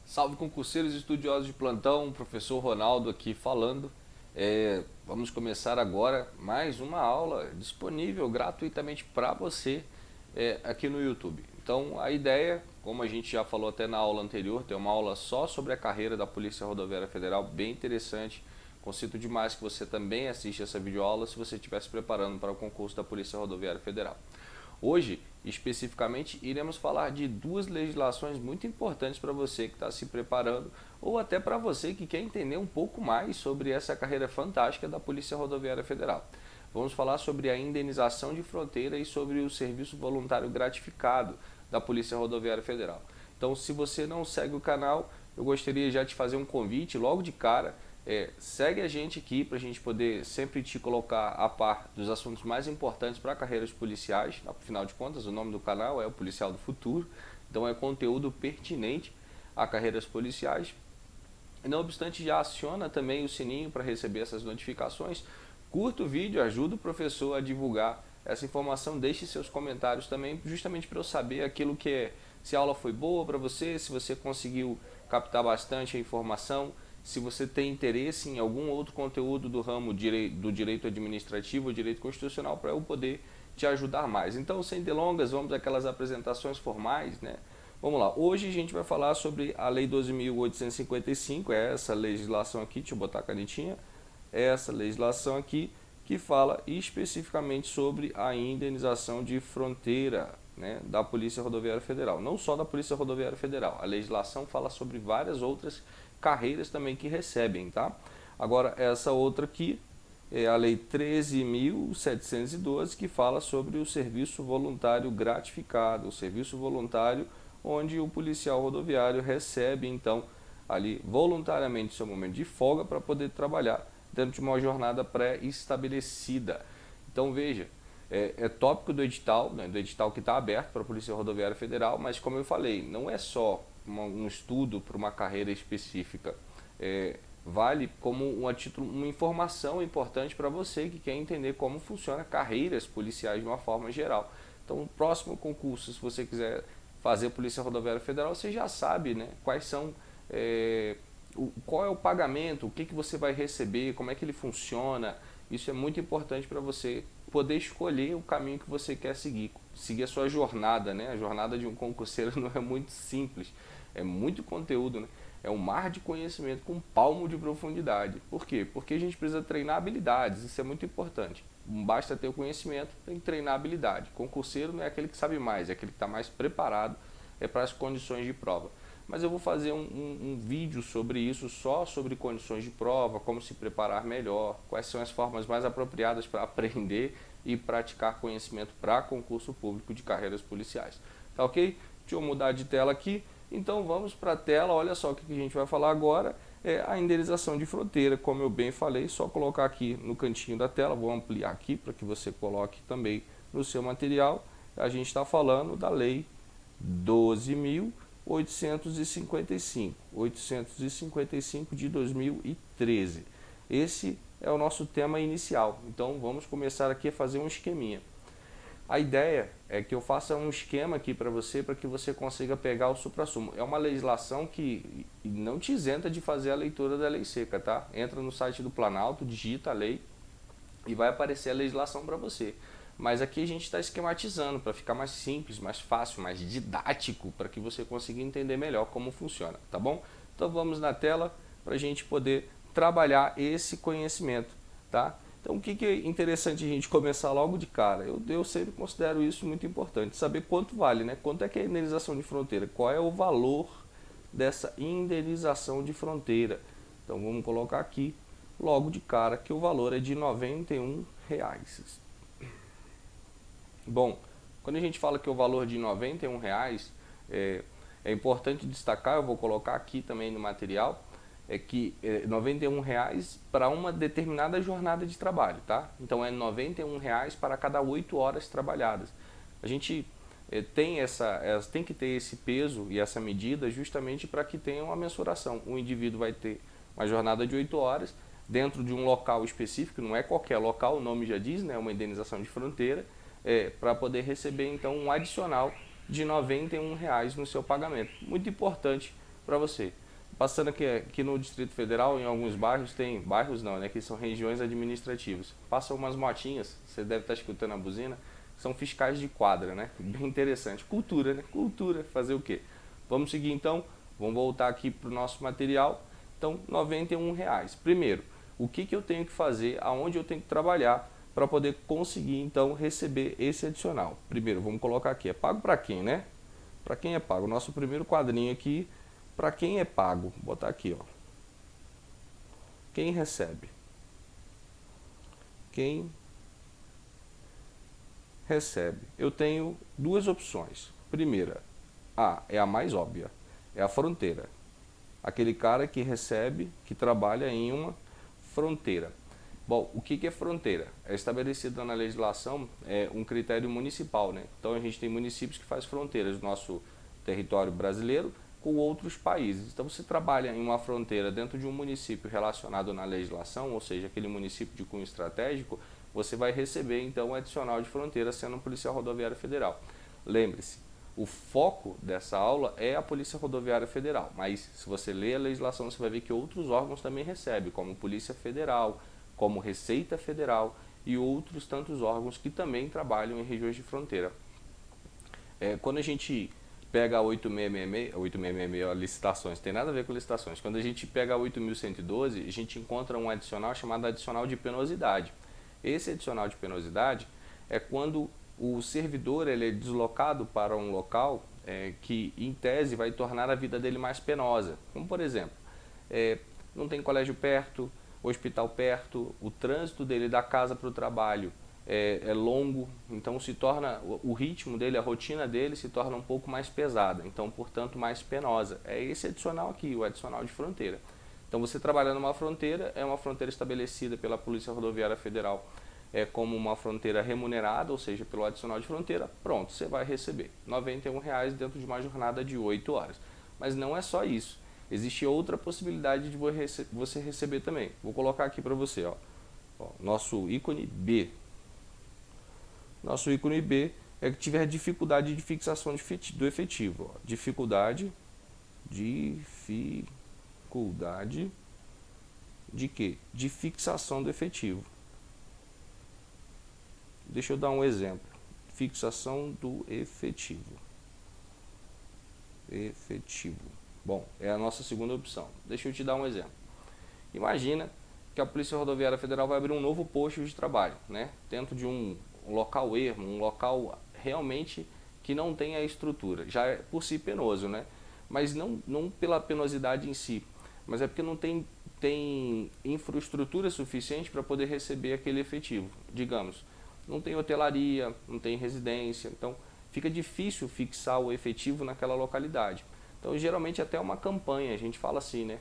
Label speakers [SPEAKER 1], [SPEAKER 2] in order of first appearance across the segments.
[SPEAKER 1] Salve concurseiros e estudiosos de plantão, professor Ronaldo aqui falando. Vamos começar agora mais uma aula disponível gratuitamente para você aqui no YouTube. Então a ideia, como a gente já falou até na aula anterior, tem uma aula só sobre a carreira da Polícia Rodoviária Federal, bem interessante. Conceito demais que você também assista essa videoaula se você estiver se preparando para o concurso da Polícia Rodoviária Federal. Hoje, especificamente, iremos falar de duas legislações muito importantes para você que está se preparando ou até para você que quer entender um pouco mais sobre essa carreira fantástica da Polícia Rodoviária Federal. Vamos falar sobre a indenização de fronteira e sobre o serviço voluntário gratificado da Polícia Rodoviária Federal. Então, se você não segue o canal, eu gostaria já de fazer um convite logo de cara. Segue a gente aqui para a gente poder sempre te colocar a par dos assuntos mais importantes para carreiras policiais. Afinal de contas, o nome do canal é o Policial do Futuro, então é conteúdo pertinente a carreiras policiais. Não obstante, já aciona também o sininho para receber essas notificações. Curta o vídeo, ajuda o professor a divulgar essa informação, deixe seus comentários também, justamente para eu saber aquilo que se a aula foi boa para você, se você conseguiu captar bastante a informação, se você tem interesse em algum outro conteúdo do ramo do direito administrativo ou direito constitucional, para eu poder te ajudar mais. Então, sem delongas, vamos àquelas apresentações formais, né? Vamos lá, hoje a gente vai falar sobre a Lei 12.855, é essa legislação aqui, deixa eu botar a canetinha, é essa legislação aqui que fala especificamente sobre a indenização de fronteira, né, da Polícia Rodoviária Federal. Não só da Polícia Rodoviária Federal, a legislação fala sobre várias outras carreiras também que recebem, tá? Agora, essa outra aqui é a Lei 13.712, que fala sobre o serviço voluntário gratificado, o serviço voluntário onde o policial rodoviário recebe, então, ali voluntariamente seu momento de folga para poder trabalhar dentro de uma jornada pré-estabelecida. Então, veja, é tópico do edital, né, do edital que está aberto para a Polícia Rodoviária Federal, mas como eu falei, não é só um estudo para uma carreira específica, vale como uma informação importante para você que quer entender como funciona carreiras policiais de uma forma geral. Então, no próximo concurso, se você quiser fazer Polícia Rodoviária Federal, você já sabe, né, quais são, qual é o pagamento, o que você vai receber, como é que ele funciona. Isso é muito importante para você poder escolher o caminho que você quer seguir a sua jornada, né? A jornada de um concurseiro não é muito simples, é muito conteúdo, né? É um mar de conhecimento com um palmo de profundidade. Por quê? Porque a gente precisa treinar habilidades, isso é muito importante. Não basta ter o conhecimento, tem que treinar habilidade. Concurseiro não é aquele que sabe mais, é aquele que está mais preparado para as condições de prova. Mas eu vou fazer um vídeo sobre isso, só sobre condições de prova, como se preparar melhor, quais são as formas mais apropriadas para aprender e praticar conhecimento para concurso público de carreiras policiais. Tá ok? Deixa eu mudar de tela aqui. Então vamos para a tela, olha só o que a gente vai falar agora, é a indenização de fronteira. Como eu bem falei, só colocar aqui no cantinho da tela, vou ampliar aqui para que você coloque também no seu material. A gente está falando da Lei 12.855 de 2013. Esse é o nosso tema inicial. Então vamos começar aqui a fazer um esqueminha. A ideia é que eu faça um esquema aqui para que você consiga pegar o suprassumo. É uma legislação que não te isenta de fazer a leitura da lei seca, tá? Entra no site do Planalto, digita a lei e vai aparecer a legislação para você. Mas aqui a gente está esquematizando para ficar mais simples, mais fácil, mais didático, para que você consiga entender melhor como funciona, tá bom? Então vamos na tela para a gente poder trabalhar esse conhecimento, tá? Então o que é interessante a gente começar logo de cara? Eu sempre considero isso muito importante, saber quanto vale, né? Quanto é que é a indenização de fronteira? Qual é o valor dessa indenização de fronteira? Então vamos colocar aqui logo de cara que o valor é de R$ 91. Bom, quando a gente fala que o valor de R$ 91, é importante destacar, eu vou colocar aqui também no material, que R$ 91 para uma determinada jornada de trabalho, tá? Então é R$ 91 para cada 8 horas trabalhadas. A gente tem que ter esse peso e essa medida justamente para que tenha uma mensuração. O indivíduo vai ter uma jornada de 8 horas dentro de um local específico, não é qualquer local, o nome já diz, né? Uma indenização de fronteira, para poder receber então um adicional de R$ 91 no seu pagamento. Muito importante para você. Passando aqui no Distrito Federal, em alguns bairros, tem bairros não, né, que são regiões administrativas. Passam umas motinhas, você deve estar escutando a buzina, são fiscais de quadra, né? Bem interessante. Cultura, né? Cultura, fazer o quê? Vamos seguir então, vamos voltar aqui para o nosso material. Então, R$ 91. Primeiro, o que eu tenho que fazer, aonde eu tenho que trabalhar para poder conseguir então receber esse adicional. Primeiro, vamos colocar aqui, é pago para quem, né? Para quem é pago? O nosso primeiro quadrinho aqui, para quem é pago, vou botar aqui, ó. Quem recebe? Quem recebe? Eu tenho duas opções. Primeira, é a mais óbvia, é a fronteira. Aquele cara que recebe, que trabalha em uma fronteira. Bom, o que é fronteira? É estabelecido na legislação um critério municipal, né? Então a gente tem municípios que fazem fronteiras do nosso território brasileiro com outros países. Então você trabalha em uma fronteira dentro de um município relacionado na legislação, ou seja, aquele município de cunho estratégico, você vai receber então um adicional de fronteira sendo um policial rodoviário federal. Lembre-se, o foco dessa aula é a Polícia Rodoviária Federal, mas se você ler a legislação, você vai ver que outros órgãos também recebem, como Polícia Federal, como Receita Federal e outros tantos órgãos que também trabalham em regiões de fronteira. Quando a gente pega a 8666, licitações, tem nada a ver com licitações. Quando a gente pega a 8.112, a gente encontra um adicional chamado adicional de penosidade. Esse adicional de penosidade é quando o servidor ele é deslocado para um local que, em tese, vai tornar a vida dele mais penosa. Como, por exemplo, não tem colégio perto, hospital perto, o trânsito dele da casa para o trabalho é longo, então se torna o ritmo dele, a rotina dele se torna um pouco mais pesada, então portanto mais penosa. É esse adicional aqui, o adicional de fronteira. Então você trabalhando numa fronteira, é uma fronteira estabelecida pela Polícia Rodoviária Federal como uma fronteira remunerada, ou seja, pelo adicional de fronteira, pronto, você vai receber R$ 91 dentro de uma jornada de 8 horas. Mas não é só isso, existe outra possibilidade de você receber também. Vou colocar aqui para você, nosso ícone B. Nosso ícone B é que tiver dificuldade de fixação do efetivo. Dificuldade de quê? De fixação do efetivo. Deixa eu dar um exemplo. Fixação do efetivo. Bom, é a nossa segunda opção. Deixa eu te dar um exemplo. Imagina que a Polícia Rodoviária Federal vai abrir um novo posto de trabalho, né? Dentro de um local ermo, um local realmente que não tem a estrutura. Já é por si penoso, né? Mas não pela penosidade em si, mas é porque não tem infraestrutura suficiente para poder receber aquele efetivo. Digamos, não tem hotelaria, não tem residência, então fica difícil fixar o efetivo naquela localidade. Então, geralmente até uma campanha, a gente fala assim, né?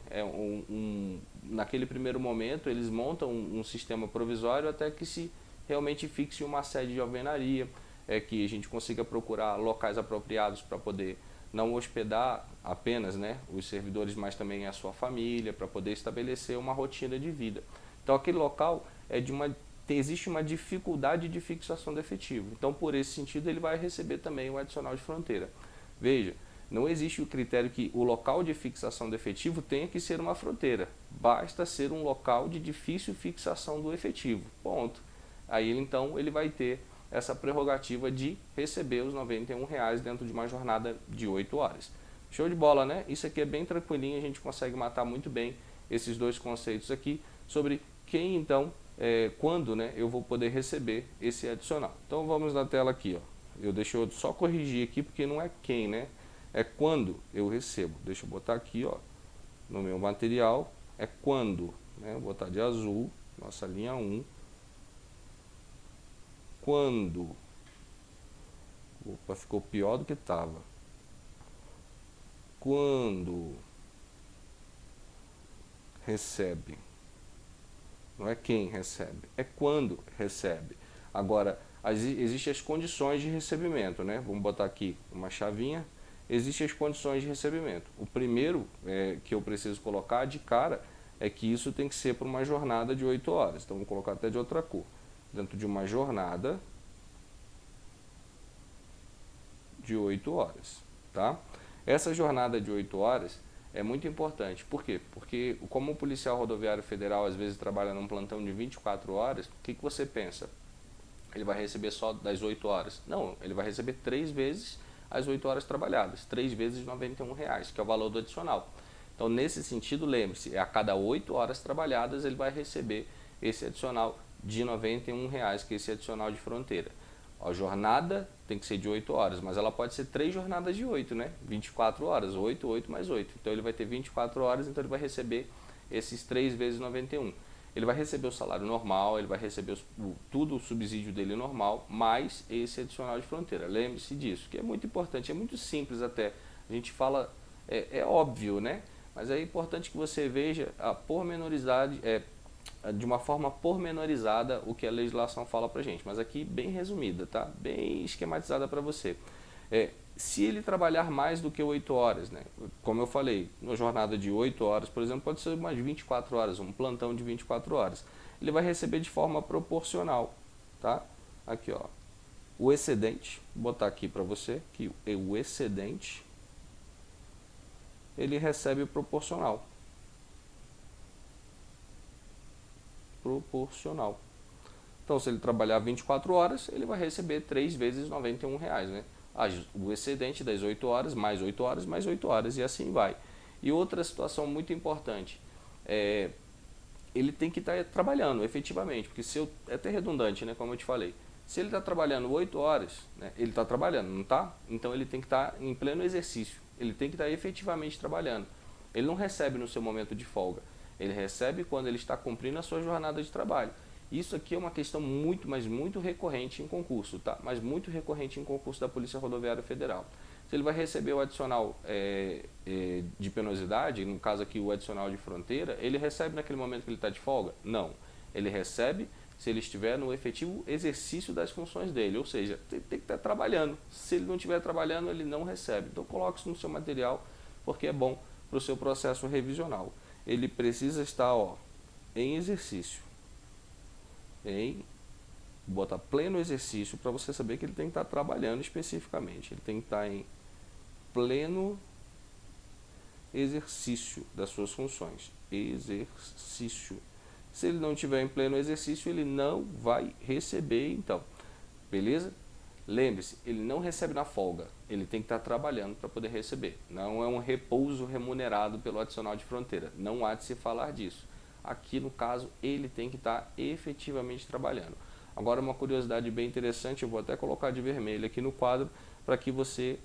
[SPEAKER 1] Naquele primeiro momento, eles montam um sistema provisório até que se realmente fixe uma sede de alvenaria, que a gente consiga procurar locais apropriados para poder não hospedar apenas, né, os servidores, mas também a sua família, para poder estabelecer uma rotina de vida. Então, aquele local existe uma dificuldade de fixação do efetivo. Então, por esse sentido, ele vai receber também o adicional de fronteira. Veja, não existe o critério que o local de fixação do efetivo tenha que ser uma fronteira. Basta ser um local de difícil fixação do efetivo. Ponto. Aí, então, ele vai ter essa prerrogativa de receber os R$ 91 dentro de uma jornada de 8 horas. Show de bola, né? Isso aqui é bem tranquilinho, a gente consegue matar muito bem esses dois conceitos aqui sobre quem, então, quando, né, eu vou poder receber esse adicional. Então, vamos na tela aqui, deixa eu só corrigir aqui, porque não é quem, né? É quando eu recebo. Deixa eu botar aqui, no meu material, é quando, né? Vou botar de azul, nossa linha 1. Quando, opa, ficou pior do que estava. Quando recebe, não é quem recebe, é quando recebe. Agora, existem as condições de recebimento, né? Vamos botar aqui uma chavinha. Existem as condições de recebimento. O primeiro que eu preciso colocar de cara é que isso tem que ser por uma jornada de 8 horas. Então, vou colocar até de outra cor. Dentro de uma jornada de 8 horas, tá? Essa jornada de 8 horas, é muito importante. Por quê? Porque como o policial rodoviário federal às vezes trabalha num plantão de 24 horas, o que você pensa? Ele vai receber só das 8 horas? Não, ele vai receber 3 vezes as 8 horas trabalhadas, 3 vezes R$ 91, que é o valor do adicional. Então, nesse sentido, lembre-se, a cada 8 horas trabalhadas ele vai receber esse adicional de R$ 91, que é esse adicional de fronteira. A jornada tem que ser de 8 horas, mas ela pode ser 3 jornadas de 8, né? 24 horas, 8, 8 mais 8. Então ele vai ter 24 horas, então ele vai receber esses 3 vezes 91. Ele vai receber o salário normal, ele vai receber tudo o subsídio dele normal, mais esse adicional de fronteira. Lembre-se disso, que é muito importante, é muito simples até. A gente fala, é óbvio, né? Mas é importante que você veja a pormenoridade, de uma forma pormenorizada o que a legislação fala pra gente, mas aqui bem resumida, tá? Bem esquematizada para você. Se ele trabalhar mais do que 8 horas, né? Como eu falei, uma jornada de 8 horas, por exemplo, pode ser umas 24 horas, um plantão de 24 horas. Ele vai receber de forma proporcional, tá? Aqui, ó. O excedente, vou botar aqui para você, que o excedente, ele recebe proporcional. Proporcional. Então, se ele trabalhar 24 horas, ele vai receber 3 vezes R$ 91, né? O excedente das 8 horas, mais 8 horas, mais 8 horas, e assim vai. E outra situação muito importante, ele tem que estar trabalhando efetivamente, porque se eu, é até redundante, né, como eu te falei, se ele está trabalhando 8 horas, né, ele está trabalhando, não está? Então ele tem que estar em pleno exercício, ele tem que estar efetivamente trabalhando. Ele não recebe no seu momento de folga, ele recebe quando ele está cumprindo a sua jornada de trabalho. Isso aqui é uma questão muito, mas muito recorrente em concurso, tá? Mas muito recorrente em concurso da Polícia Rodoviária Federal. Se ele vai receber o adicional de penosidade, no caso aqui o adicional de fronteira, ele recebe naquele momento que ele está de folga? Não. Ele recebe se ele estiver no efetivo exercício das funções dele, ou seja, tem que estar trabalhando. Se ele não estiver trabalhando, ele não recebe. Então coloque isso no seu material, porque é bom para o seu processo revisional. Ele precisa estar em exercício. Botar pleno exercício para você saber que ele tem que estar trabalhando especificamente. Ele tem que estar em pleno exercício das suas funções. Exercício. Se ele não estiver em pleno exercício, ele não vai receber, então. Beleza? Lembre-se, ele não recebe na folga. Ele tem que estar trabalhando para poder receber. Não é um repouso remunerado pelo adicional de fronteira. Não há de se falar disso. Aqui, no caso, ele tem que estar efetivamente trabalhando. Agora, uma curiosidade bem interessante, eu vou até colocar de vermelho aqui no quadro, para que você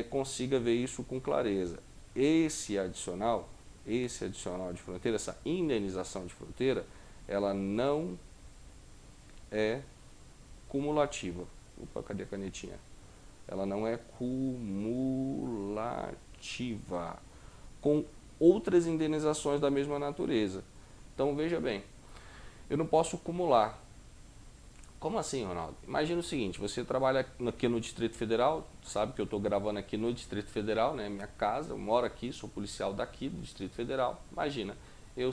[SPEAKER 1] consiga ver isso com clareza. Esse adicional de fronteira, essa indenização de fronteira, ela não é cumulativa. Opa, cadê a canetinha? Ela não é cumulativa com outras indenizações da mesma natureza. Então, veja bem, eu não posso acumular. Como assim, Ronaldo? Imagina o seguinte, você trabalha aqui no Distrito Federal, sabe que eu estou gravando aqui no Distrito Federal, né? Minha casa, eu moro aqui, sou policial daqui do Distrito Federal. Imagina, eu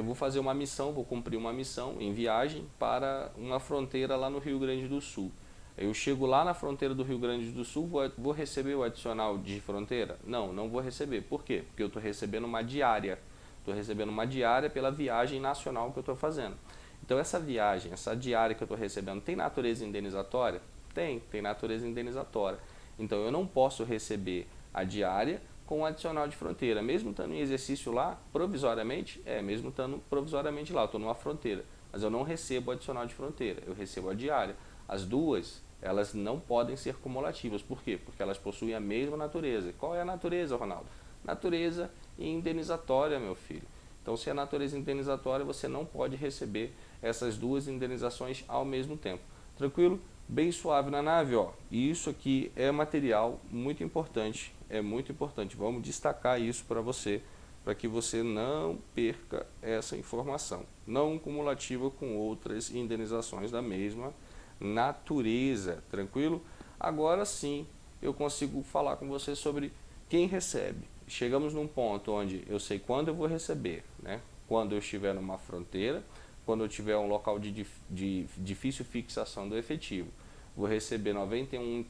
[SPEAKER 1] vou fazer uma missão, vou cumprir uma missão em viagem para uma fronteira lá no Rio Grande do Sul. Eu chego lá na fronteira do Rio Grande do Sul, vou receber o adicional de fronteira? Não, não vou receber. Por quê? Porque eu estou recebendo uma diária. Estou recebendo uma diária pela viagem nacional que eu estou fazendo. Então essa viagem, essa diária que eu estou recebendo, tem natureza indenizatória? Tem natureza indenizatória. Então eu não posso receber a diária com o adicional de fronteira, mesmo estando em exercício lá, provisoriamente, mesmo estando provisoriamente lá, eu estou numa fronteira, mas eu não recebo o adicional de fronteira, eu recebo a diária. As duas, elas não podem ser cumulativas. Por quê? Porque elas possuem a mesma natureza. Qual é a natureza, Ronaldo? Natureza indenizatória, meu filho. Então, se é natureza indenizatória, você não pode receber essas duas indenizações ao mesmo tempo. Tranquilo? Bem suave na nave, ó. E isso aqui é material muito importante, é muito importante. Vamos destacar isso para você, para que você não perca essa informação. Não cumulativa com outras indenizações da mesma natureza, tranquilo? Agora sim, eu consigo falar com você sobre quem recebe. Chegamos num ponto onde eu sei quando eu vou receber, né? Quando eu estiver numa fronteira, quando eu tiver um local de difícil fixação do efetivo. Vou receber R$ 91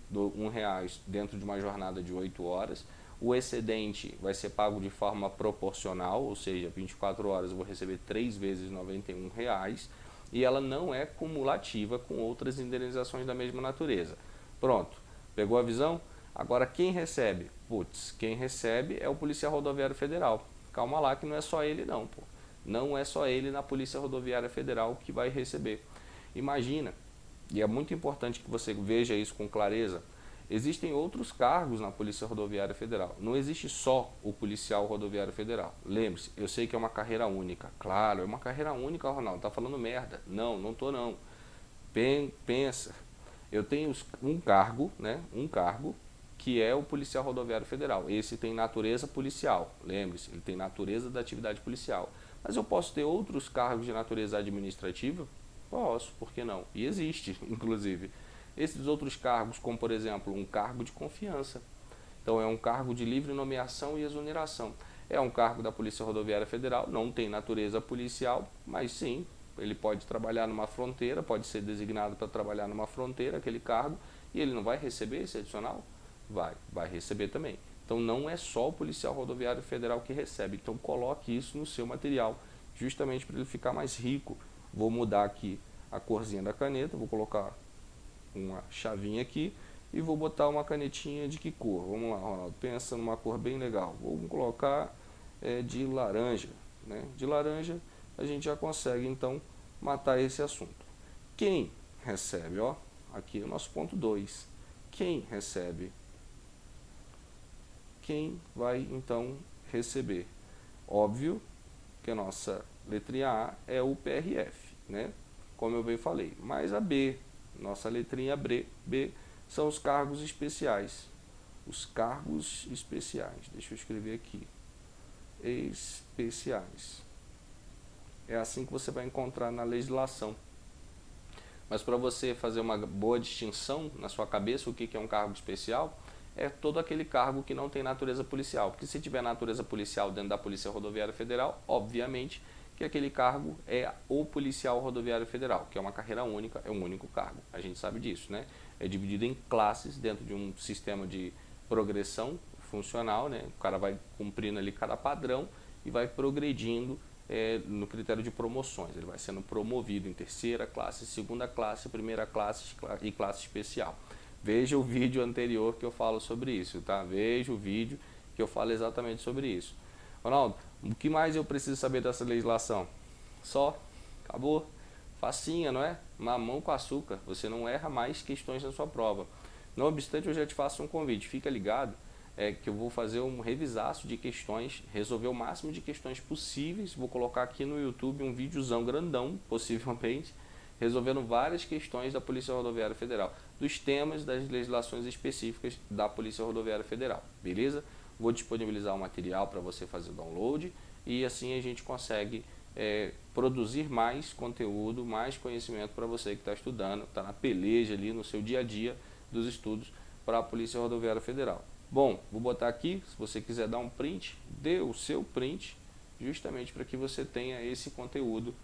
[SPEAKER 1] dentro de uma jornada de 8 horas. O excedente vai ser pago de forma proporcional, ou seja, 24 horas eu vou receber 3 vezes R$ 91,00, e ela não é cumulativa com outras indenizações da mesma natureza. Pronto, pegou a visão? Agora quem recebe? Putz, quem recebe é o Policial Rodoviário Federal. Calma lá que não é só ele não, pô. Não é só ele na Polícia Rodoviária Federal que vai receber. Imagina, e é muito importante que você veja isso com clareza, existem outros cargos na Polícia Rodoviária Federal. Não existe só o Policial Rodoviário Federal. Lembre-se, eu sei que é uma carreira única. Claro, é uma carreira única, Ronaldo. Tá falando merda. Não, não tô não. Pensa. Eu tenho um cargo, né? Um cargo que é o Policial Rodoviário Federal. Esse tem natureza policial. Lembre-se, ele tem natureza da atividade policial. Mas eu posso ter outros cargos de natureza administrativa? Posso, por que não? E existe, inclusive. Esses outros cargos, como por exemplo, um cargo de confiança. Então é um cargo de livre nomeação e exoneração. É um cargo da Polícia Rodoviária Federal, não tem natureza policial, mas sim, ele pode trabalhar numa fronteira, pode ser designado para trabalhar numa fronteira, aquele cargo, e ele não vai receber esse adicional? Vai receber também. Então não é só o Policial Rodoviário Federal que recebe, então coloque isso no seu material, justamente para ele ficar mais rico. Vou mudar aqui a corzinha da caneta, vou colocar uma chavinha aqui e vou botar uma canetinha de que cor? Vamos lá, Ronaldo, pensa numa cor bem legal. Vou colocar de laranja, né? De laranja a gente já consegue então matar esse assunto. Quem recebe, ó, aqui é o nosso ponto 2. Quem recebe? Quem vai então receber? Óbvio que a nossa letrinha A é o PRF, né? Como eu bem falei, mas a B, nossa letrinha B são os cargos especiais. Os cargos especiais. Deixa eu escrever aqui. Especiais. É assim que você vai encontrar na legislação. Mas para você fazer uma boa distinção na sua cabeça, o que é um cargo especial? É todo aquele cargo que não tem natureza policial. Porque se tiver natureza policial dentro da Polícia Rodoviária Federal, obviamente que aquele cargo é o Policial Rodoviário Federal, que é uma carreira única, é um único cargo. A gente sabe disso, né? É dividido em classes dentro de um sistema de progressão funcional, né? O cara vai cumprindo ali cada padrão e vai progredindo no critério de promoções. Ele vai sendo promovido em terceira classe, segunda classe, primeira classe e classe especial. Veja o vídeo anterior que eu falo sobre isso, tá? Veja o vídeo que eu falo exatamente sobre isso. Ronaldo, o que mais eu preciso saber dessa legislação? Só? Acabou? Facinha, não é? Mamão com açúcar. Você não erra mais questões na sua prova. Não obstante, eu já te faço um convite. Fica ligado que eu vou fazer um revisaço de questões, resolver o máximo de questões possíveis. Vou colocar aqui no YouTube um videozão grandão, possivelmente, resolvendo várias questões da Polícia Rodoviária Federal, dos temas das legislações específicas da Polícia Rodoviária Federal, beleza? Vou disponibilizar o material para você fazer o download e assim a gente consegue produzir mais conteúdo, mais conhecimento para você que está estudando, está na peleja ali no seu dia a dia dos estudos para a Polícia Rodoviária Federal. Bom, vou botar aqui, se você quiser dar um print, dê o seu print, justamente para que você tenha esse conteúdo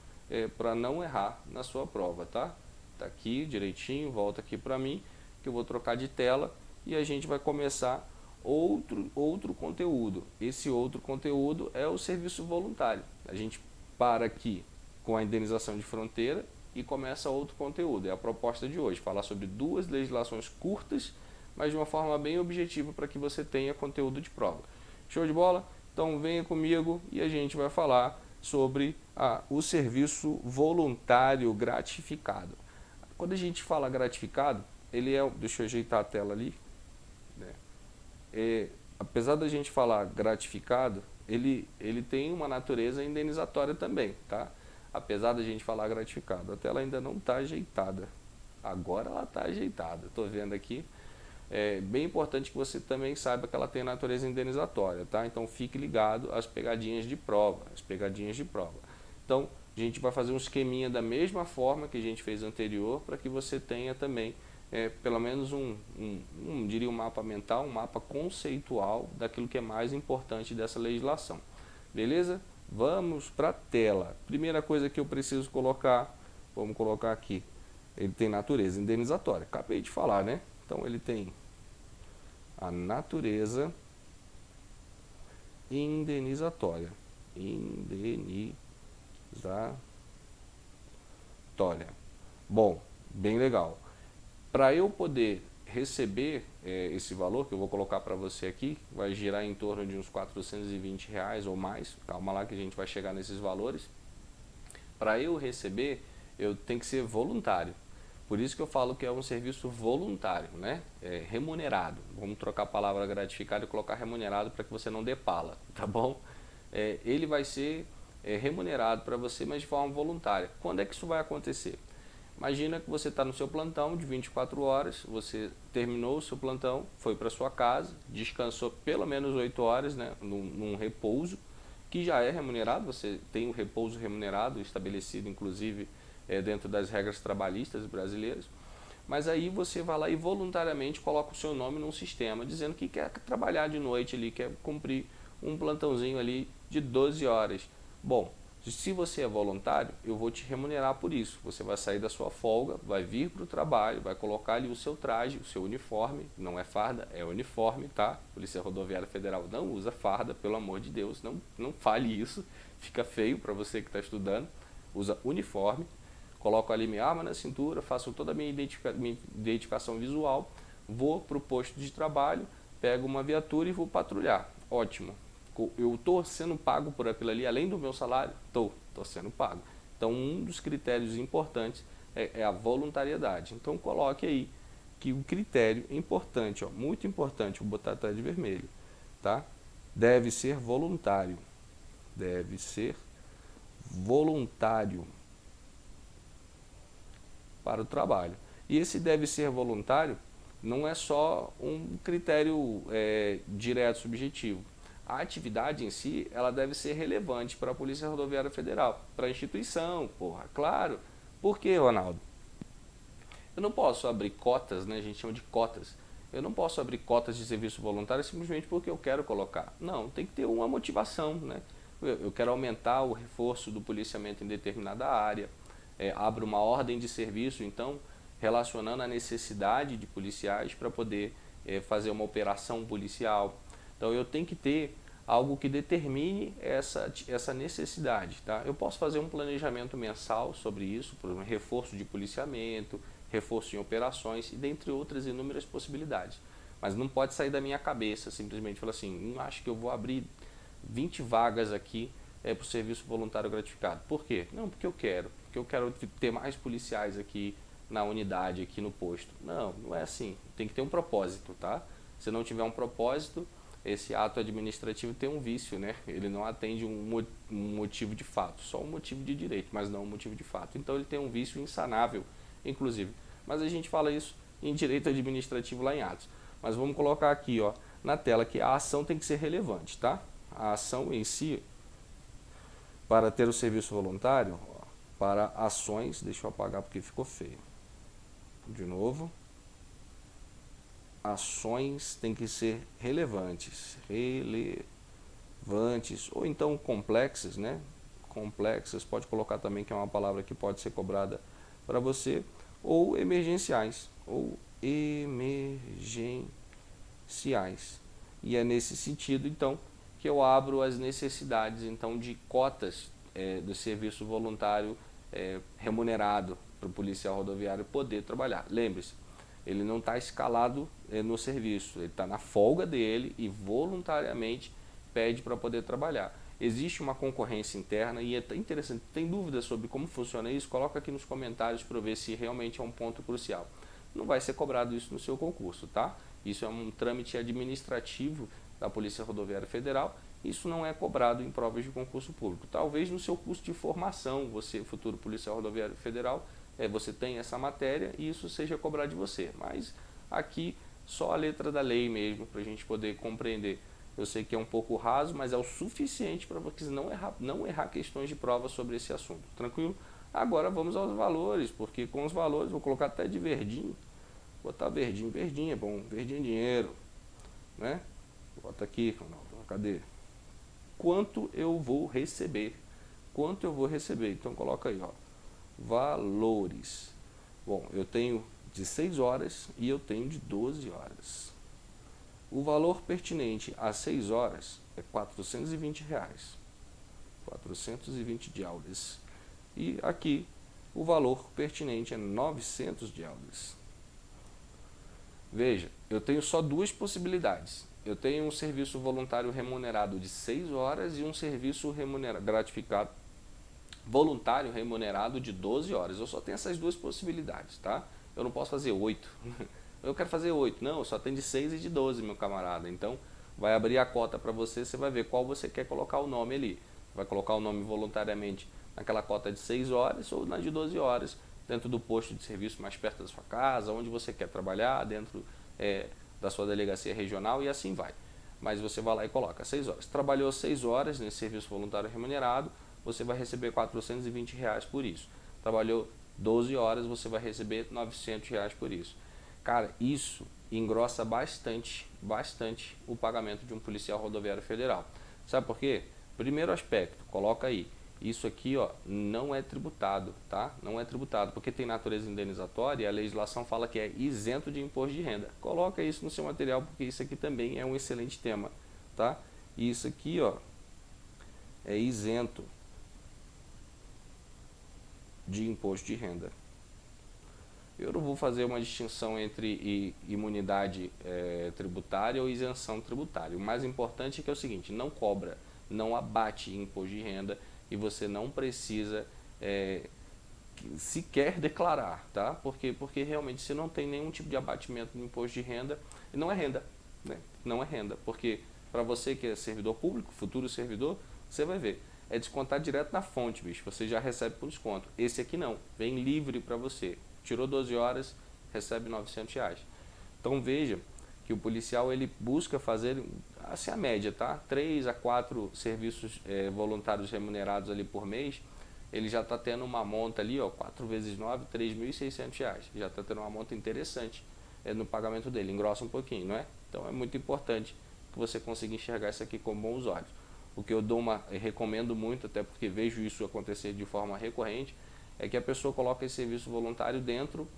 [SPEAKER 1] para não errar na sua prova, tá? Tá aqui direitinho, volta aqui para mim, que eu vou trocar de tela e a gente vai começar outro conteúdo. Esse outro conteúdo é o serviço voluntário. A gente para aqui com a indenização de fronteira e começa outro conteúdo. É a proposta de hoje, falar sobre duas legislações curtas, mas de uma forma bem objetiva para que você tenha conteúdo de prova. Show de bola? Então venha comigo e a gente vai falar sobre o serviço voluntário gratificado. Quando a gente fala gratificado, ele é... Deixa eu ajeitar a tela ali. Apesar da gente falar gratificado, ele tem uma natureza indenizatória também, tá? Apesar da gente falar gratificado, a tela ainda não está ajeitada. Agora ela está ajeitada, estou vendo aqui. É bem importante que você também saiba que ela tem natureza indenizatória, tá? Então fique ligado às pegadinhas de prova, Então a gente vai fazer um esqueminha da mesma forma que a gente fez anterior, para que você tenha também pelo menos diria um mapa mental, um mapa conceitual daquilo que é mais importante dessa legislação. Beleza? Vamos para a tela. Primeira coisa que eu preciso colocar, vamos colocar aqui, ele tem natureza indenizatória. Acabei de falar, né? Então ele tem a natureza indenizatória. Indenizatória. Bom, bem legal. Para eu poder receber esse valor que eu vou colocar para você aqui, vai girar em torno de uns R$ 420 ou mais. Calma lá que a gente vai chegar nesses valores. Para eu receber, eu tenho que ser voluntário. Por isso que eu falo que é um serviço voluntário, né? Remunerado. Vamos trocar a palavra gratificado e colocar remunerado para que você não dê pala, tá bom? Ele vai ser remunerado para você, mas de forma voluntária. Quando é que isso vai acontecer? Imagina que você está no seu plantão de 24 horas, você terminou o seu plantão, foi para sua casa, descansou pelo menos 8 horas, né, num repouso, que já é remunerado, você tem um repouso remunerado, estabelecido inclusive dentro das regras trabalhistas brasileiras, mas aí você vai lá e voluntariamente coloca o seu nome num sistema, dizendo que quer trabalhar de noite ali, quer cumprir um plantãozinho ali de 12 horas. Bom, se você é voluntário, eu vou te remunerar por isso. Você vai sair da sua folga, vai vir para o trabalho, vai colocar ali o seu traje, o seu uniforme, não é farda, é uniforme, tá? Polícia Rodoviária Federal não usa farda, pelo amor de Deus, não fale isso, fica feio para você que está estudando. Usa uniforme, coloco ali minha arma na cintura, faço toda a minha identificação visual, vou para o posto de trabalho, pego uma viatura e vou patrulhar. Ótimo. Eu estou sendo pago por aquilo ali, além do meu salário? Estou sendo pago. Então, um dos critérios importantes é a voluntariedade. Então, coloque aí que o critério é importante, ó, muito importante, vou botar até de vermelho, tá? Deve ser voluntário. Deve ser voluntário para o trabalho. E esse deve ser voluntário não é só um critério direto, subjetivo. A atividade em si, ela deve ser relevante para a Polícia Rodoviária Federal, para a instituição, porra, claro. Por quê, Ronaldo? Eu não posso abrir cotas, né? A gente chama de cotas. Eu não posso abrir cotas de serviço voluntário simplesmente porque eu quero colocar. Não, tem que ter uma motivação, né? Eu quero aumentar o reforço do policiamento em determinada área, abro uma ordem de serviço, então, relacionando a necessidade de policiais para poder fazer uma operação policial. Então eu tenho que ter algo que determine essa necessidade. Tá? Eu posso fazer um planejamento mensal sobre isso, por um reforço de policiamento, reforço em operações, e dentre outras inúmeras possibilidades. Mas não pode sair da minha cabeça simplesmente falar assim, acho que eu vou abrir 20 vagas aqui para o serviço voluntário gratificado. Por quê? Não, porque eu quero ter mais policiais aqui na unidade, aqui no posto. Não, não é assim. Tem que ter um propósito, tá? Se não tiver um propósito, esse ato administrativo tem um vício, né? Ele não atende um motivo de fato, só um motivo de direito, mas não um motivo de fato. Então ele tem um vício insanável, inclusive. Mas a gente fala isso em direito administrativo lá em Atos. Mas vamos colocar aqui, ó, na tela que a ação tem que ser relevante, tá? A ação em si, para ter o serviço voluntário, ó, para ações, deixa eu apagar porque ficou feio. De novo. Ações têm que ser relevantes, ou então complexas, né? Complexas, pode colocar também que é uma palavra que pode ser cobrada para você, ou emergenciais, E é nesse sentido, então, que eu abro as necessidades, então, de cotas do serviço voluntário remunerado para o policial rodoviário poder trabalhar. Lembre-se, ele não está escalado no serviço, ele está na folga dele e voluntariamente pede para poder trabalhar. Existe uma concorrência interna e é interessante. Tem dúvidas sobre como funciona isso? Coloca aqui nos comentários para ver se realmente é um ponto crucial. Não vai ser cobrado isso no seu concurso, tá? Isso é um trâmite administrativo da Polícia Rodoviária Federal. Isso não é cobrado em provas de concurso público. Talvez no seu curso de formação, você, futuro policial rodoviário federal, você tem essa matéria e isso seja cobrado de você. Mas aqui só a letra da lei mesmo, para a gente poder compreender. Eu sei que é um pouco raso, mas é o suficiente para você não errar questões de prova sobre esse assunto. Tranquilo? Agora vamos aos valores, porque com os valores, vou colocar até de verdinho. Botar verdinho, verdinho é bom, verdinho é dinheiro. Né? Bota aqui, cadê? Quanto eu vou receber? Quanto eu vou receber? Então coloca aí, ó. Valores. Bom, eu tenho de 6 horas e eu tenho de 12 horas. O valor pertinente às 6 horas é R$ 420. 420 diárias. E aqui o valor pertinente é 900 diárias. Veja, eu tenho só duas possibilidades. Eu tenho um serviço voluntário remunerado de 6 horas e um serviço gratificado voluntário remunerado de 12 horas. Eu só tenho essas duas possibilidades, tá? Eu não posso fazer 8. Eu quero fazer 8. Não, eu só tenho de 6 e de 12, meu camarada. Então, vai abrir a cota para você, você vai ver qual você quer colocar o nome ali. Vai colocar o nome voluntariamente naquela cota de 6 horas ou na de 12 horas, dentro do posto de serviço mais perto da sua casa, onde você quer trabalhar, dentro da sua delegacia regional e assim vai. Mas você vai lá e coloca 6 horas. Trabalhou 6 horas nesse serviço voluntário remunerado, você vai receber R$ 420 por isso. Trabalhou 12 horas, você vai receber R$ 900 por isso. Cara, isso engrossa bastante o pagamento de um policial rodoviário federal. Sabe por quê? Primeiro aspecto, coloca aí, isso aqui ó, não é tributado, tá? Não é tributado, porque tem natureza indenizatória e a legislação fala que é isento de imposto de renda. Coloca isso no seu material, porque isso aqui também é um excelente tema, tá? Isso aqui ó, é isento de imposto de renda. Eu não vou fazer uma distinção entre imunidade tributária ou isenção tributária. O mais importante é que é o seguinte, não cobra, não abate imposto de renda e você não precisa sequer declarar, tá? Porque realmente se não tem nenhum tipo de abatimento no imposto de renda, não é renda, né? Não é renda, porque para você que é servidor público, futuro servidor, você vai ver, é descontar direto na fonte, bicho, você já recebe por desconto. Esse aqui não, vem livre para você. Tirou 12 horas, recebe R$ 900. Então veja que o policial ele busca fazer assim a média, tá? 3 a 4 serviços voluntários remunerados ali por mês, ele já está tendo uma monta ali, ó, 4 vezes 9, R$ 3.600. Já está tendo uma monta interessante no pagamento dele, engrossa um pouquinho, não é? Então é muito importante que você consiga enxergar isso aqui com bons olhos. O que eu recomendo muito, até porque vejo isso acontecer de forma recorrente, é que a pessoa coloque esse serviço voluntário dentro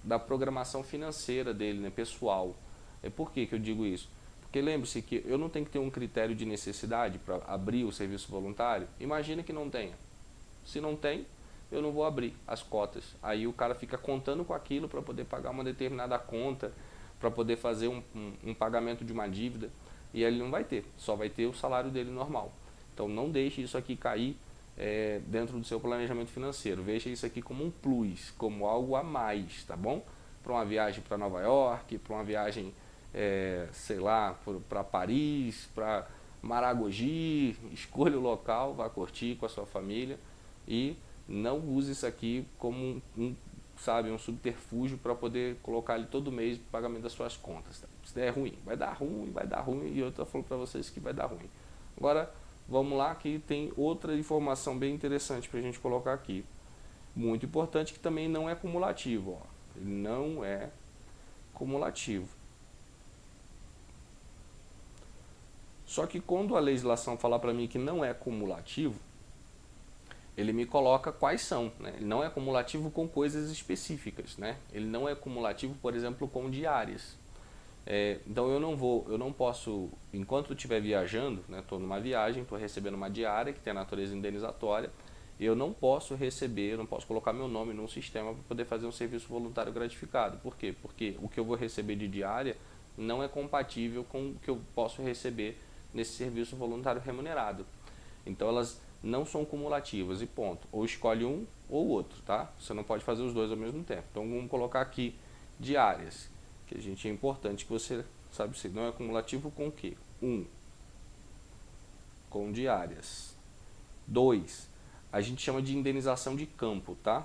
[SPEAKER 1] da programação financeira dele, né, pessoal. Por que eu digo isso? Porque lembre-se que eu não tenho que ter um critério de necessidade para abrir o serviço voluntário. Imagina que não tenha. Se não tem, eu não vou abrir as cotas. Aí o cara fica contando com aquilo para poder pagar uma determinada conta, para poder fazer um pagamento de uma dívida. E ele não vai ter, só vai ter o salário dele normal. Então não deixe isso aqui cair dentro do seu planejamento financeiro. Veja isso aqui como um plus, como algo a mais, tá bom? Para uma viagem para Nova York, para uma viagem, sei lá, para Paris, para Maragogi, escolha o local, vá curtir com a sua família e não use isso aqui como um subterfúgio para poder colocar ali todo mês o pagamento das suas contas. Tá? Isso é ruim, vai dar ruim e eu estou falando para vocês que vai dar ruim. Agora, vamos lá que tem outra informação bem interessante para a gente colocar aqui. Muito importante que também não é cumulativo. Ó. Ele não é cumulativo. Só que quando a legislação fala para mim que não é cumulativo, ele me coloca quais são. Né? Ele não é cumulativo com coisas específicas. Né? Ele não é cumulativo, por exemplo, com diárias. Então eu não posso, enquanto eu estiver viajando, estou numa viagem, estou recebendo uma diária que tem a natureza indenizatória, eu não posso colocar meu nome num sistema para poder fazer um serviço voluntário gratificado. Por quê? Porque o que eu vou receber de diária não é compatível com o que eu posso receber nesse serviço voluntário remunerado. Então elas não são cumulativas e ponto. Ou escolhe um ou outro, tá? Você não pode fazer os dois ao mesmo tempo. Então vamos colocar aqui diárias, que a gente é importante que você sabe se não é cumulativo com o quê? 1. Com diárias. 2. A gente chama de indenização de campo, tá?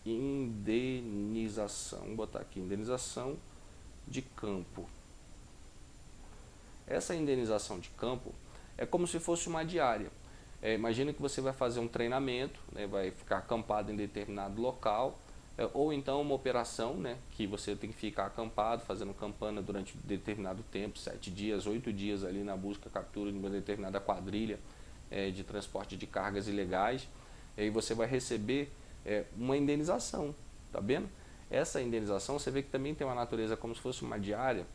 [SPEAKER 1] Indenização, vou botar aqui, indenização de campo. Essa indenização de campo é como se fosse uma diária. Imagina que você vai fazer um treinamento, né, vai ficar acampado em determinado local, ou então uma operação, né, que você tem que ficar acampado, fazendo campana durante determinado tempo, 7 dias, 8 dias ali na busca, captura de uma determinada quadrilha de transporte de cargas ilegais, e aí você vai receber uma indenização, tá vendo? Essa indenização você vê que também tem uma natureza como se fosse uma diária,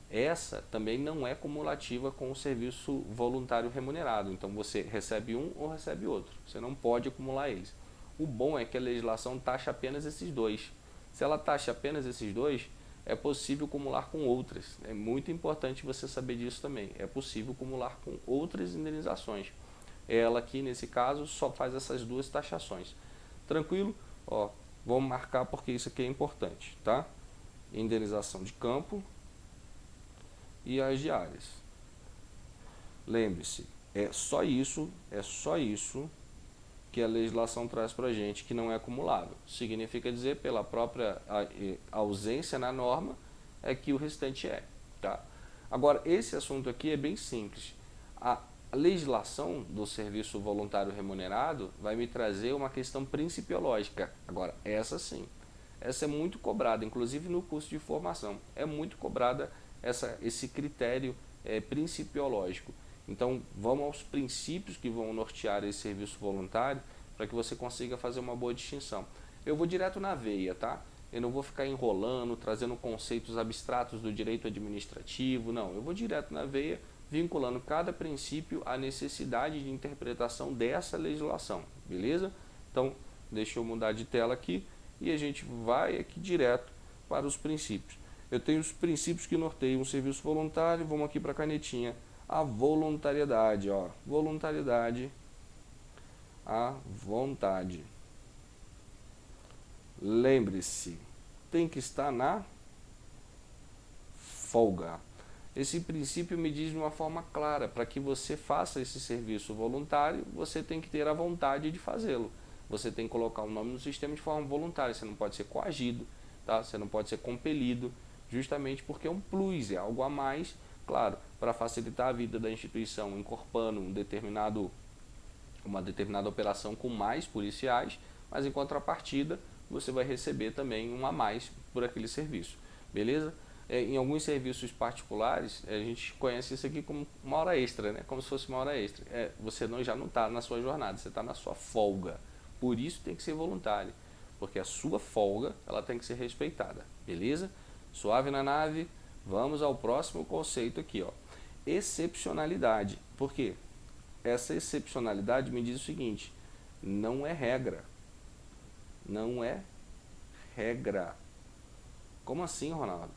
[SPEAKER 1] essa também não é cumulativa com o serviço voluntário remunerado. Então você recebe um ou recebe outro. Você não pode acumular eles. O bom é que a legislação taxa apenas esses dois. Se ela taxa apenas esses dois, é possível acumular com outras. É muito importante você saber disso também. É possível acumular com outras indenizações. Ela aqui, nesse caso, só faz essas duas taxações. Tranquilo? Ó, vamos marcar porque isso aqui é importante, tá? Indenização de campo e as diárias. Lembre-se, é só isso que a legislação traz para a gente, que não é acumulável. Significa dizer, pela própria ausência na norma, é que o restante é. Tá? Agora, esse assunto aqui é bem simples. A legislação do serviço voluntário remunerado vai me trazer uma questão principiológica. Agora, essa sim. Essa é muito cobrada, inclusive no curso de formação. É muito cobrada esse critério principiológico. Então, vamos aos princípios que vão nortear esse serviço voluntário para que você consiga fazer uma boa distinção. Eu vou direto na veia, tá? Eu não vou ficar enrolando, trazendo conceitos abstratos do direito administrativo, não. Eu vou direto na veia, vinculando cada princípio à necessidade de interpretação dessa legislação, beleza? Então, deixa eu mudar de tela aqui e a gente vai aqui direto para os princípios. Eu tenho os princípios que norteiam o serviço voluntário, vamos aqui para a canetinha. A voluntariedade, ó, voluntariedade, a vontade. Lembre-se, tem que estar na folga. Esse princípio me diz de uma forma clara, para que você faça esse serviço voluntário, você tem que ter a vontade de fazê-lo. Você tem que colocar o nome no sistema de forma voluntária, você não pode ser coagido, tá? Você não pode ser compelido, justamente porque é um plus, é algo a mais, claro, para facilitar a vida da instituição, incorporando uma determinada operação com mais policiais, mas em contrapartida você vai receber também um a mais por aquele serviço, beleza? Em alguns serviços particulares, a gente conhece isso aqui como uma hora extra, né? Como se fosse uma hora extra. Você já não está na sua jornada, você está na sua folga. Por isso tem que ser voluntário, porque a sua folga ela tem que ser respeitada, beleza? Suave na nave, vamos ao próximo conceito aqui, ó. Excepcionalidade. Por quê? Essa excepcionalidade me diz o seguinte: não é regra. Não é regra. Como assim, Ronaldo?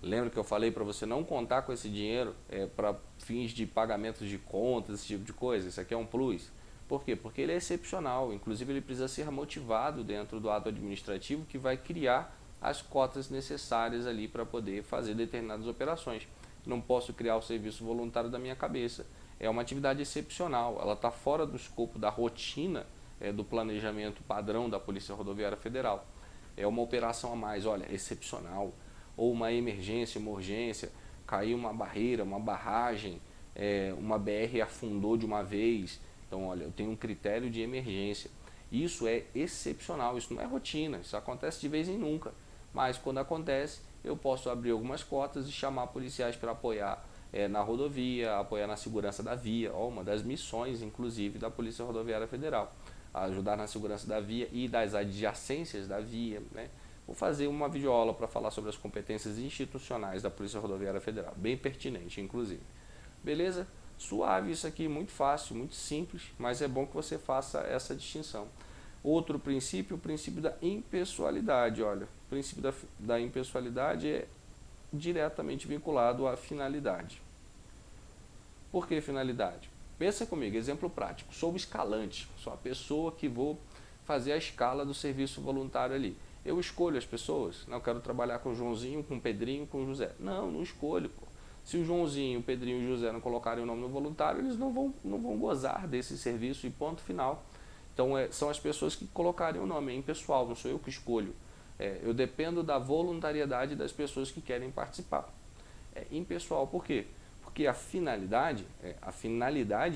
[SPEAKER 1] Lembra que eu falei para você não contar com esse dinheiro para fins de pagamentos de contas, esse tipo de coisa? Isso aqui é um plus. Por quê? Porque ele é excepcional. Inclusive, ele precisa ser motivado dentro do ato administrativo que vai criar as cotas necessárias ali para poder fazer determinadas operações. Não posso criar o serviço voluntário da minha cabeça. É uma atividade excepcional. Ela está fora do escopo da rotina do planejamento padrão da Polícia Rodoviária Federal. É uma operação a mais, olha, excepcional. Ou uma emergência, uma urgência, caiu uma barreira, uma barragem, uma BR afundou de uma vez. Então, olha, eu tenho um critério de emergência. Isso é excepcional, isso não é rotina, isso acontece de vez em nunca. Mas quando acontece, eu posso abrir algumas cotas e chamar policiais para apoiar na rodovia, apoiar na segurança da via, uma das missões, inclusive, da Polícia Rodoviária Federal. Ajudar na segurança da via e das adjacências da via, né? Vou fazer uma videoaula para falar sobre as competências institucionais da Polícia Rodoviária Federal, bem pertinente, inclusive. Beleza? Suave isso aqui, muito fácil, muito simples, mas é bom que você faça essa distinção. Outro princípio, o princípio da impessoalidade. Olha, o princípio da impessoalidade é diretamente vinculado à finalidade. Por que finalidade? Pensa comigo, exemplo prático. Sou o escalante, sou a pessoa que vou fazer a escala do serviço voluntário ali. Eu escolho as pessoas? Não, eu quero trabalhar com o Joãozinho, com o Pedrinho, com o José. Não, não escolho. Pô. Se o Joãozinho, o Pedrinho e o José não colocarem o nome no voluntário, eles não vão gozar desse serviço e ponto final. Então, são as pessoas que colocarem o nome, é impessoal, não sou eu que escolho. Eu dependo da voluntariedade das pessoas que querem participar. É impessoal, por quê? Porque a finalidade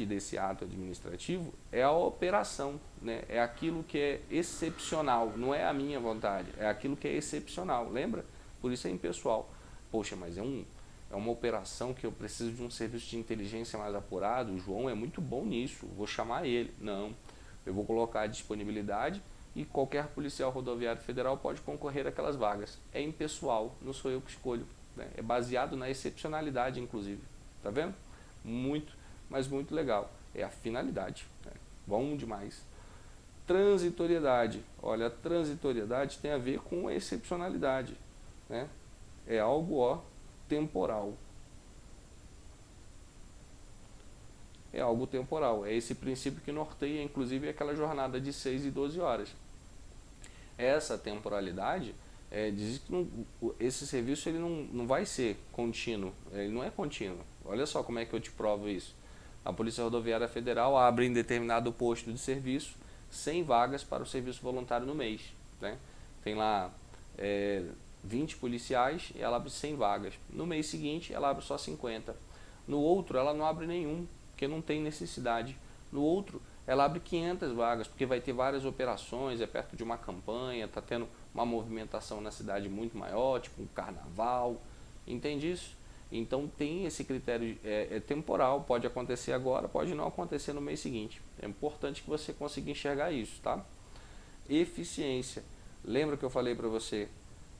[SPEAKER 1] desse ato administrativo é a operação, né? É aquilo que é excepcional, não é a minha vontade, é aquilo que é excepcional, lembra? Por isso é impessoal. Poxa, mas é uma operação que eu preciso de um serviço de inteligência mais apurado, o João é muito bom nisso, vou chamar ele. Não, eu vou colocar a disponibilidade e qualquer policial rodoviário federal pode concorrer àquelas vagas. É impessoal, não sou eu que escolho. né? É baseado na excepcionalidade, inclusive. Tá vendo? Muito, mas muito legal. É a finalidade. Né? Bom demais. Transitoriedade. Olha, a transitoriedade tem a ver com a excepcionalidade. Né? É algo, ó, temporal. É algo temporal. É esse princípio que norteia, inclusive, aquela jornada de 6 e 12 horas. Essa temporalidade diz que esse serviço ele não vai ser contínuo, ele não é contínuo. Olha só como é que eu te provo isso. A Polícia Rodoviária Federal abre em determinado posto de serviço 100 vagas para o serviço voluntário no mês. Né? Tem lá 20 policiais e ela abre 100 vagas. No mês seguinte ela abre só 50. No outro ela não abre nenhum, porque não tem necessidade. No outro ela abre 500 vagas, porque vai ter várias operações, é perto de uma campanha, está tendo uma movimentação na cidade muito maior, tipo um carnaval, entende isso? Então tem esse critério temporal, pode acontecer agora, pode não acontecer no mês seguinte. É importante que você consiga enxergar isso, tá? Eficiência. Lembra que eu falei para você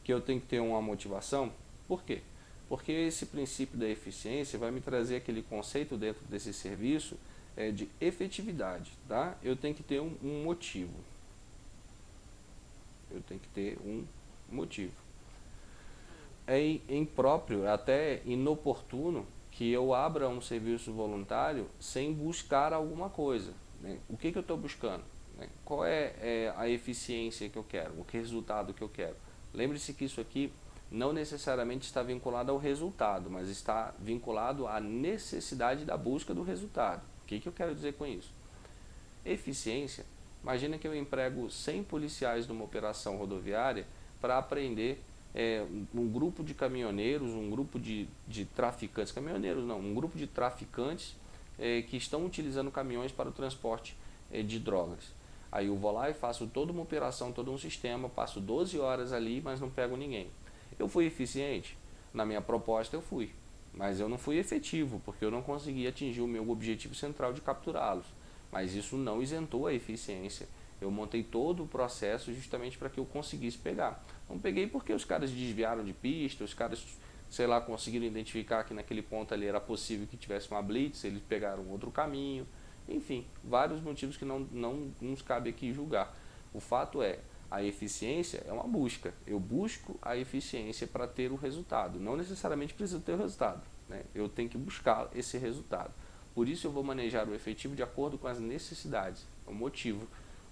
[SPEAKER 1] que eu tenho que ter uma motivação? Por quê? Porque esse princípio da eficiência vai me trazer aquele conceito dentro desse serviço de efetividade, tá? Eu tenho que ter um motivo. Eu tenho que ter um motivo. É impróprio, até inoportuno, que eu abra um serviço voluntário sem buscar alguma coisa. Né? O que eu estou buscando? Né? Qual é a eficiência que eu quero? O resultado que eu quero? Lembre-se que isso aqui não necessariamente está vinculado ao resultado, mas está vinculado à necessidade da busca do resultado. O que eu quero dizer com isso? Eficiência. Imagina que eu emprego 100 policiais numa operação rodoviária para apreender um grupo de caminhoneiros, um grupo de traficantes, caminhoneiros não, um grupo de traficantes que estão utilizando caminhões para o transporte de drogas. Aí eu vou lá e faço toda uma operação, todo um sistema, passo 12 horas ali, mas não pego ninguém. Eu fui eficiente? Na minha proposta eu fui, mas eu não fui efetivo, porque eu não consegui atingir o meu objetivo central de capturá-los. Mas isso não isentou a eficiência. Eu montei todo o processo justamente para que eu conseguisse pegar. Não peguei porque os caras desviaram de pista, os caras, sei lá, conseguiram identificar que naquele ponto ali era possível que tivesse uma blitz, eles pegaram outro caminho. Enfim, vários motivos que não nos cabe aqui julgar. O fato é, a eficiência é uma busca. Eu busco a eficiência para ter o resultado. Não necessariamente preciso ter o resultado. Né? Eu tenho que buscar esse resultado. Por isso eu vou manejar o efetivo de acordo com as necessidades, o motivo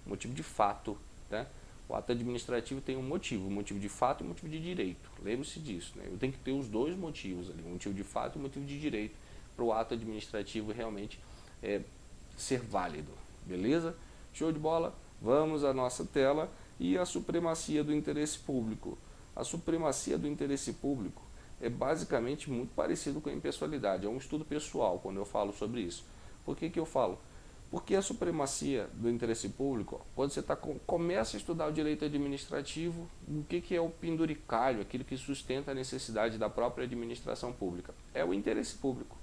[SPEAKER 1] de fato. Né? O ato administrativo tem um motivo de fato e um motivo de direito. Lembre-se disso. Né? Eu tenho que ter os dois motivos ali, um motivo de fato e um motivo de direito, para o ato administrativo realmente ser válido. Beleza? Show de bola? Vamos à nossa tela e a supremacia do interesse público. A supremacia do interesse público é basicamente muito parecido com a impessoalidade, é um estudo pessoal quando eu falo sobre isso. Por que eu falo? Porque a supremacia do interesse público, quando você começa a estudar o direito administrativo, o que é o penduricalho, aquilo que sustenta a necessidade da própria administração pública? É o interesse público.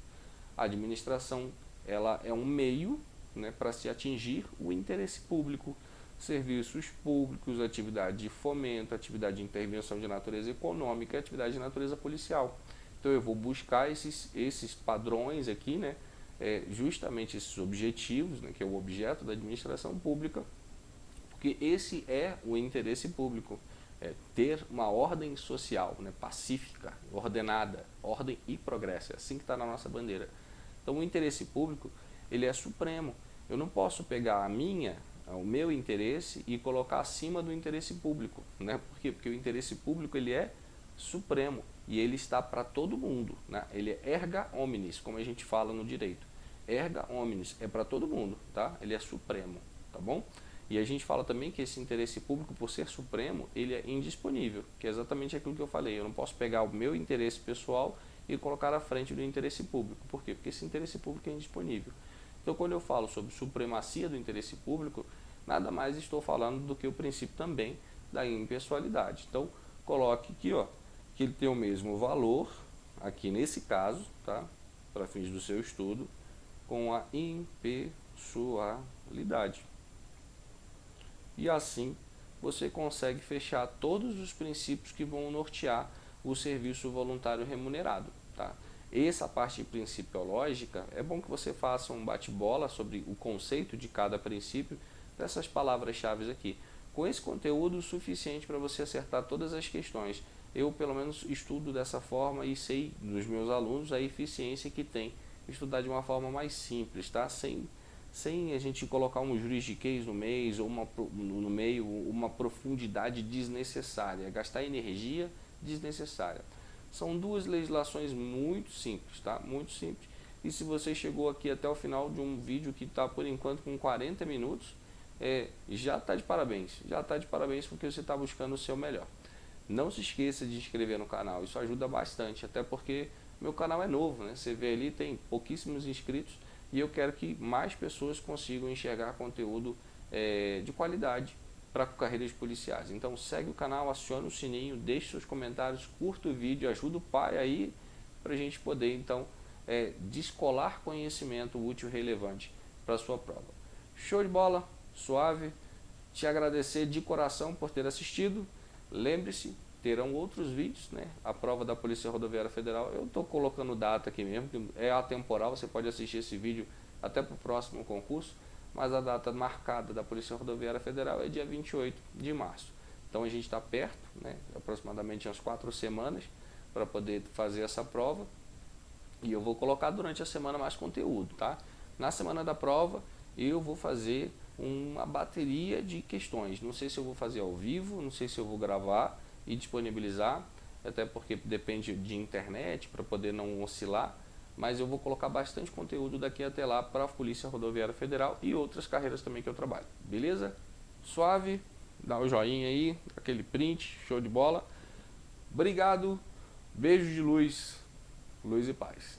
[SPEAKER 1] A administração ela é um meio, né, para se atingir o interesse público. Serviços públicos, atividade de fomento, atividade de intervenção de natureza econômica e atividade de natureza policial. Então eu vou buscar esses padrões aqui, né, justamente esses objetivos, né, que é o objeto da administração pública, porque esse é o interesse público, ter uma ordem social, né, pacífica, ordenada, ordem e progresso, é assim que está na nossa bandeira. Então o interesse público ele é supremo. Eu não posso pegar o meu interesse e colocar acima do interesse público, né? Por quê? Porque o interesse público ele é supremo e ele está para todo mundo, né? Ele é erga omnes, como a gente fala no direito. Erga omnes é para todo mundo, tá? Ele é supremo, tá bom? E a gente fala também que esse interesse público, por ser supremo, ele é indisponível, que é exatamente aquilo que eu falei. Eu não posso pegar o meu interesse pessoal e colocar à frente do interesse público. Por quê? Porque esse interesse público é indisponível. Então, quando eu falo sobre supremacia do interesse público, nada mais estou falando do que o princípio também da impessoalidade. Então, coloque aqui, ó, que ele tem o mesmo valor, aqui nesse caso, tá? Para fins do seu estudo, com a impessoalidade. E assim, você consegue fechar todos os princípios que vão nortear o serviço voluntário remunerado, tá? Essa parte principiológica, é bom que você faça um bate-bola sobre o conceito de cada princípio dessas palavras-chave aqui. Com esse conteúdo suficiente para você acertar todas as questões. Eu, pelo menos, estudo dessa forma e sei dos meus alunos a eficiência que tem estudar de uma forma mais simples, tá? Sem a gente colocar um juridiquês no mês ou no meio, uma profundidade desnecessária, gastar energia desnecessária. São duas legislações muito simples, tá? Muito simples. E se você chegou aqui até o final de um vídeo que está por enquanto com 40 minutos, já está de parabéns. Já está de parabéns porque você está buscando o seu melhor. Não se esqueça de inscrever no canal, isso ajuda bastante, até porque meu canal é novo, né? Você vê ali, tem pouquíssimos inscritos e eu quero que mais pessoas consigam enxergar conteúdo de qualidade para carreiras policiais. Então segue o canal, aciona o sininho, deixe seus comentários, curta o vídeo, ajuda o pai aí para a gente poder então descolar conhecimento útil e relevante para a sua prova. Show de bola, suave, te agradecer de coração por ter assistido. Lembre-se, terão outros vídeos, né? A prova da Polícia Rodoviária Federal, eu estou colocando data aqui mesmo, que é atemporal, você pode assistir esse vídeo até para o próximo concurso, mas a data marcada da Polícia Rodoviária Federal é dia 28 de março. Então a gente está perto, né? Aproximadamente umas 4 semanas para poder fazer essa prova, e eu vou colocar durante a semana mais conteúdo, tá? Na semana da prova eu vou fazer uma bateria de questões. Não sei se eu vou fazer ao vivo, não sei se eu vou gravar e disponibilizar, até porque depende de internet para poder não oscilar, mas eu vou colocar bastante conteúdo daqui até lá para a Polícia Rodoviária Federal e outras carreiras também que eu trabalho. Beleza? Suave? Dá o joinha aí, aquele print, show de bola. Obrigado, beijo de luz, luz e paz.